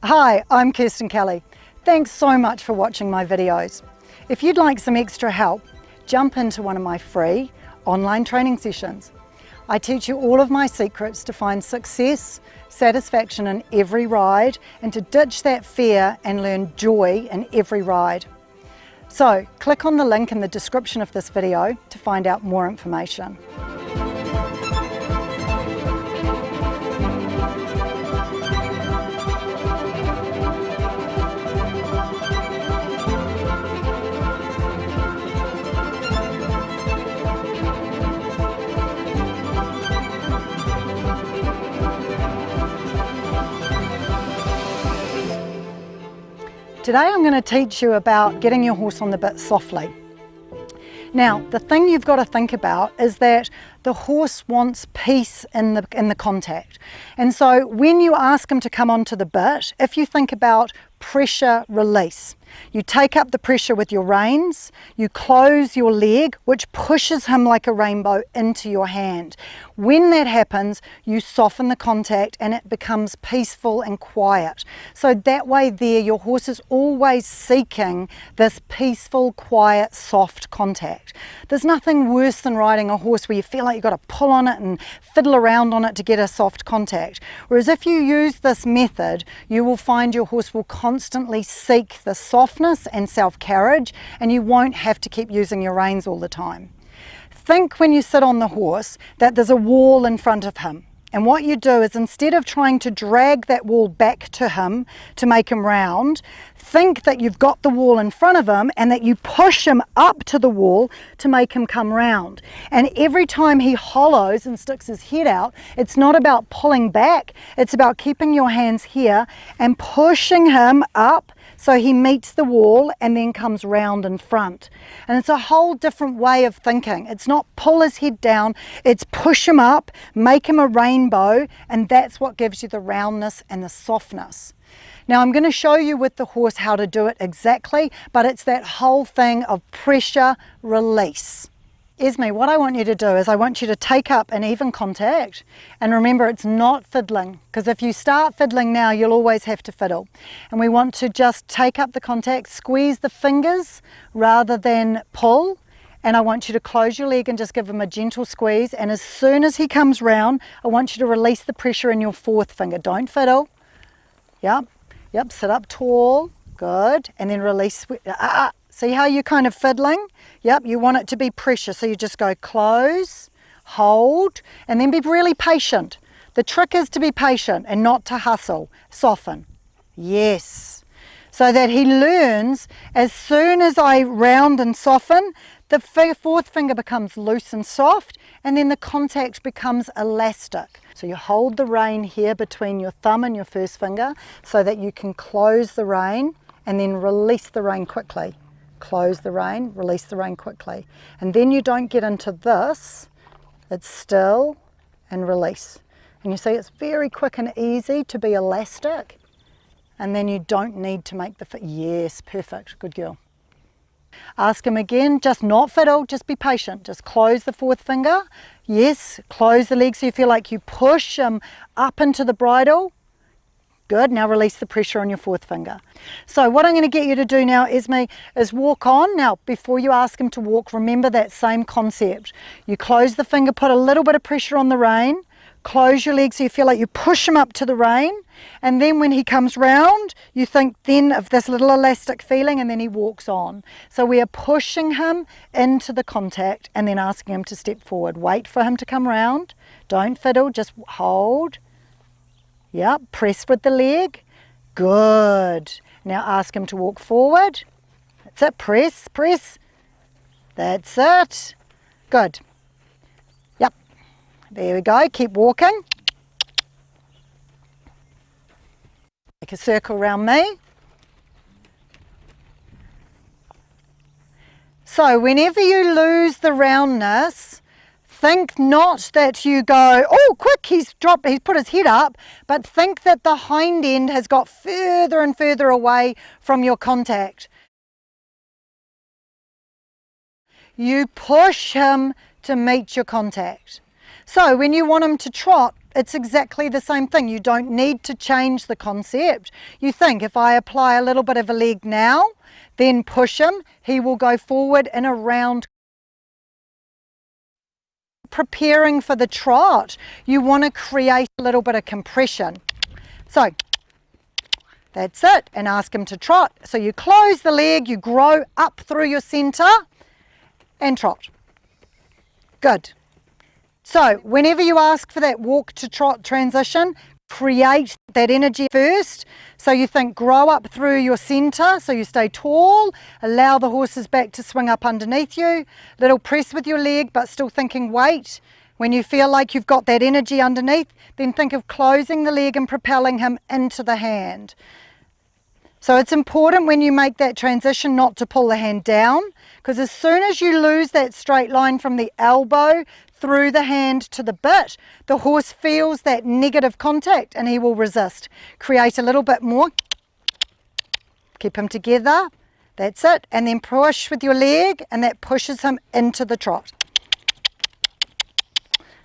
Hi, I'm Kirstin Kelly. Thanks so much for watching my videos. If you'd like some extra help, jump into one of my free online training sessions. I teach you all of my secrets to find success, satisfaction in every ride, and to ditch that fear and learn joy in every ride. So click on the link in the description of this video to find out more information. Today I'm going to teach you about getting your horse on the bit softly. Now, the thing you've got to think about is that the horse wants peace in the contact. And so when you ask him to come onto the bit, if you think about pressure release, you take up the pressure with your reins, you close your leg, which pushes him like a rainbow into your hand. When that happens, you soften the contact and it becomes peaceful and quiet. So that way there, your horse is always seeking this peaceful, quiet, soft contact. There's nothing worse than riding a horse where you feel like you've got to pull on it and fiddle around on it to get a soft contact. Whereas if you use this method, you will find your horse will constantly seek the softness and self-carriage, and you won't have to keep using your reins all the time. Think when you sit on the horse that there's a wall in front of him. And what you do is, instead of trying to drag that wall back to him to make him round, think that you've got the wall in front of him and that you push him up to the wall to make him come round. And every time he hollows and sticks his head out, it's not about pulling back, it's about keeping your hands here and pushing him up so he meets the wall and then comes round in front. And it's a whole different way of thinking. It's not pull his head down, it's push him up, make him a rainbow, and that's what gives you the roundness and the softness. Now I'm going to show you with the horse how to do it exactly, but it's that whole thing of pressure release. Esme, what I want you to do is I want you to take up an even contact, and remember, it's not fiddling, because if you start fiddling now, you'll always have to fiddle. And we want to just take up the contact, squeeze the fingers rather than pull, and I want you to close your leg and just give him a gentle squeeze, and as soon as he comes round, I want you to release the pressure in your fourth finger. Don't fiddle. Yep, sit up tall, good, and then release. See how you're kind of fiddling? Yep, you want it to be pressure, so you just go close, hold, and then be really patient. The trick is to be patient and not to hustle. Soften. Yes. So that he learns, as soon as I round and soften, the fourth finger becomes loose and soft, and then the contact becomes elastic. So you hold the rein here between your thumb and your first finger so that you can close the rein and then release the rein quickly. Close the rein, release the rein quickly. And then you don't get into this, it's still and release. And you see it's very quick and easy to be elastic, and then you don't need to make the yes, perfect, good girl. Ask him again, just not fiddle, just be patient. Just close the fourth finger. Yes, close the leg so you feel like you push him up into the bridle. Good, now release the pressure on your fourth finger. So what I'm going to get you to do now, Esme, is walk on. Now, before you ask him to walk, remember that same concept. You close the finger, put a little bit of pressure on the rein, close your leg so you feel like you push him up to the rein, and then when he comes round, you think then of this little elastic feeling, and then he walks on. So we are pushing him into the contact and then asking him to step forward. Wait for him to come round. Don't fiddle, just hold. Yep, press with the leg. Good. Now ask him to walk forward. That's it, press, press. That's it. Good. Yep, there we go, keep walking. Make a circle around me. So whenever you lose the roundness, think not that you go, oh quick, he's put his head up, but think that the hind end has got further and further away from your contact. You push him to meet your contact. So when you want him to trot, it's exactly the same thing. You don't need to change the concept. You think, if I apply a little bit of a leg now, then push him, he will go forward in a round. Preparing for the trot, you want to create a little bit of compression. So that's it, and ask him to trot. So you close the leg, you grow up through your center and trot. Good. So whenever you ask for that walk to trot transition, create that energy first. So you think grow up through your center, so you stay tall, allow the horse's back to swing up underneath you, little press with your leg but still thinking weight. When you feel like you've got that energy underneath, then think of closing the leg and propelling him into the hand. So it's important when you make that transition not to pull the hand down, because as soon as you lose that straight line from the elbow through the hand to the bit, the horse feels that negative contact and he will resist. Create a little bit more. Keep him together. That's it. And then push with your leg, and that pushes him into the trot.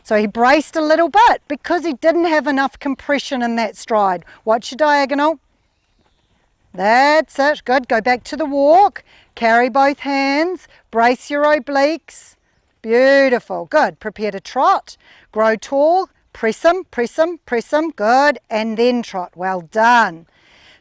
So he braced a little bit because he didn't have enough compression in that stride. Watch your diagonal. That's it. Good. Go back to the walk. Carry both hands. Brace your obliques. Beautiful. Good. Prepare to trot. Grow tall. Press him, press him, press him. Good. And then trot. Well done.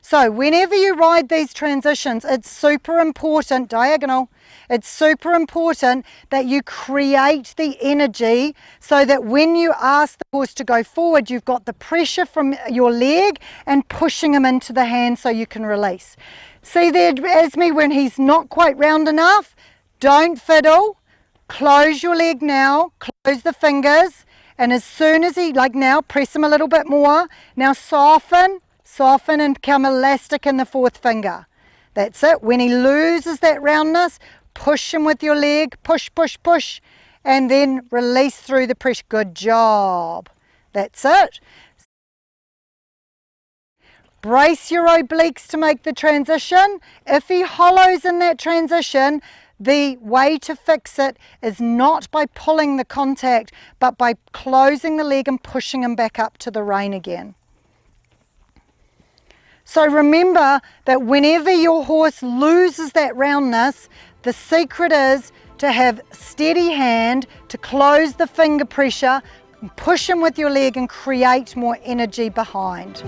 So whenever you ride these transitions, it's super important, diagonal, it's super important that you create the energy so that when you ask the horse to go forward, you've got the pressure from your leg and pushing him into the hand so you can release. See there, Esme, when he's not quite round enough, don't fiddle. Close your leg now, close the fingers, and as soon as he, like now, press him a little bit more. Now soften and become elastic in the fourth finger. That's it. When he loses that roundness, push him with your leg, push, push, push, and then release through the pressure. Good job. That's it. Brace your obliques to make the transition. If he hollows in that transition, the way to fix it is not by pulling the contact, but by closing the leg and pushing him back up to the rein again. So remember that whenever your horse loses that roundness, the secret is to have steady hand, to close the finger pressure, push him with your leg and create more energy behind.